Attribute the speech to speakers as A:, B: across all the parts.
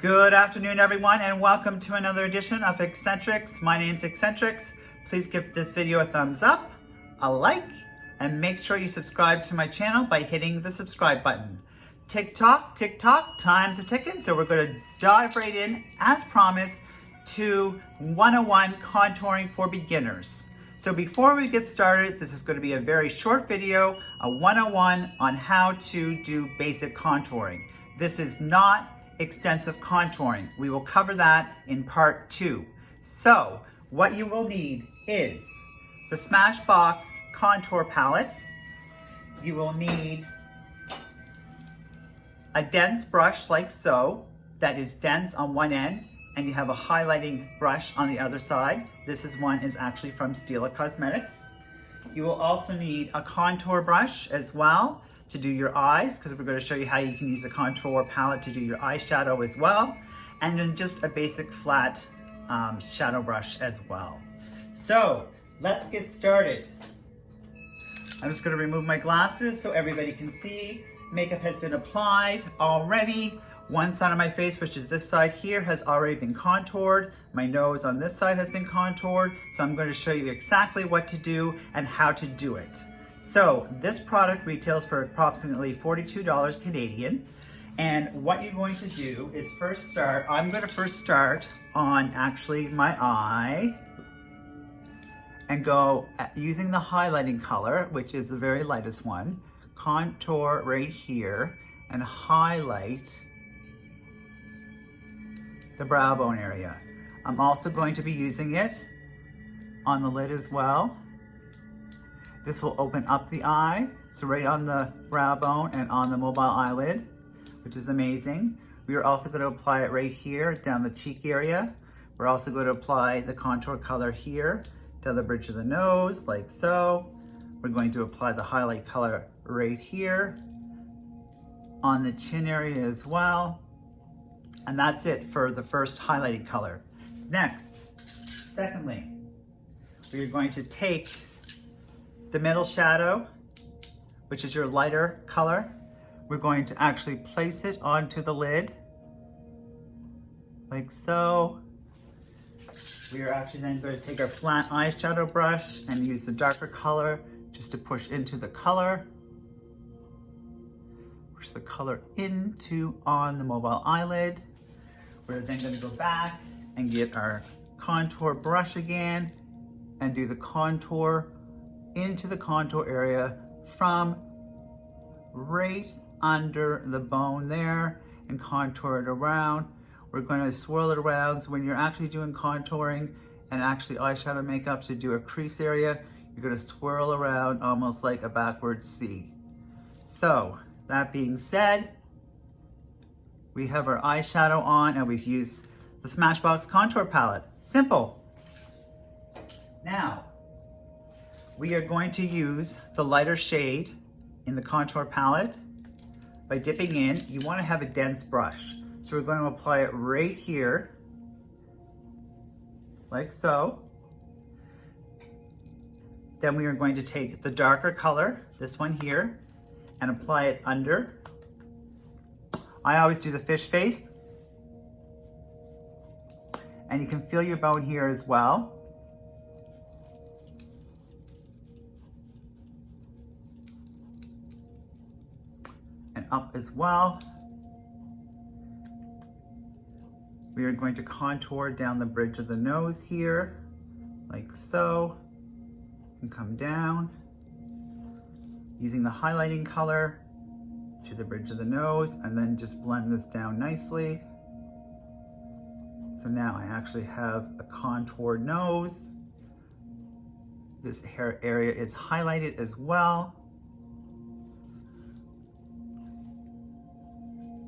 A: Good afternoon, everyone, and welcome to another edition of Eccentrics. My name's Eccentrics. Please give this video a thumbs up, a like, and make sure you subscribe to my channel by hitting the subscribe button. Tick tock, time's a ticking, so we're going to dive right in, as promised, to 101 Contouring for Beginners. So before we get started, this is going to be a very short video, a 101 on how to do basic contouring. This is not extensive contouring. We will cover that in part 2. So what you will need is the Smashbox contour palette. You will need a dense brush like so, that is dense on one end, and you have a highlighting brush on the other side. This one is actually from Stila Cosmetics. You will also need a contour brush as well to do your eyes, because we're going to show you how you can use the contour palette to do your eyeshadow as well, and then just a basic flat shadow brush as well. So let's get started. I'm just going to remove my glasses so everybody can see. Makeup has been applied already. One side of my face, which is this side here, has already been contoured. My nose on this side has been contoured. So I'm going to show you exactly what to do and how to do it. So this product retails for approximately $42 Canadian. And what you're going to do is I'm going to first start on actually my eye and go using the highlighting color, which is the very lightest one, contour right here and highlight the brow bone area. I'm also going to be using it on the lid as well. This will open up the eye, so right on the brow bone and on the mobile eyelid, which is amazing. We are also going to apply it right here down the cheek area. We're also going to apply the contour color here down the bridge of the nose, like so. We're going to apply the highlight color right here on the chin area as well. And that's it for the first highlighting color. Next, secondly, we're going to take the middle shadow, which is your lighter color. We're going to actually place it onto the lid, like so. We are actually then going to take our flat eyeshadow brush and use the darker color just to push into the color. Push the color into on the mobile eyelid. We're then going to go back and get our contour brush again and do the contour into the contour area from right under the bone there and contour it around. We're going to swirl it around, so when you're actually doing contouring and actually eyeshadow makeup to do a crease area, you're going to swirl around almost like a backwards C. So that being said, we have our eyeshadow on and we've used the Smashbox contour palette. Simple. Now, we are going to use the lighter shade in the contour palette by dipping in. You want to have a dense brush. So we're going to apply it right here, like so. Then we are going to take the darker color, this one here, and apply it under. I always do the fish face. And you can feel your bone here as well. And up as well. We are going to contour down the bridge of the nose here, like so, and come down, using the highlighting color to the bridge of the nose, and then just blend this down nicely. So now I actually have a contoured nose. This hair area is highlighted as well.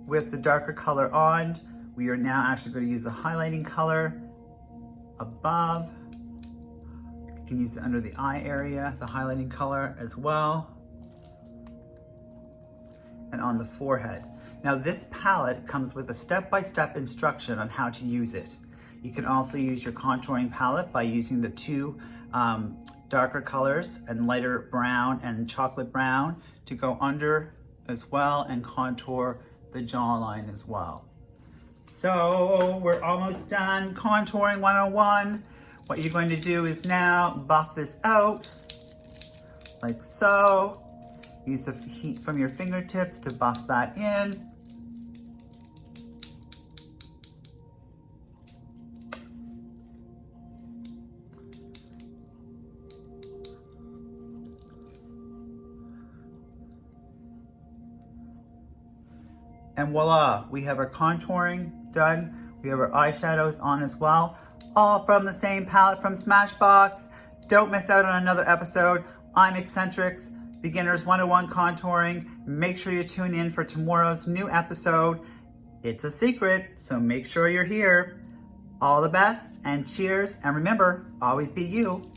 A: With the darker color on, we are now actually going to use the highlighting color above. You can use it under the eye area, the highlighting color as well, and on the forehead. Now this palette comes with a step-by-step instruction on how to use it. You can also use your contouring palette by using the two darker colors and lighter brown and chocolate brown to go under as well and contour the jawline as well. So we're almost done contouring 101. What you're going to do is now buff this out, like so. Use the heat from your fingertips to buff that in. And voila, we have our contouring done. We have our eyeshadows on as well, all from the same palette from Smashbox. Don't miss out on another episode. I'm Eccentrics, Beginners 101 Contouring. Make sure you tune in for tomorrow's new episode. It's a secret, so make sure you're here. All the best and cheers. And remember, always be you.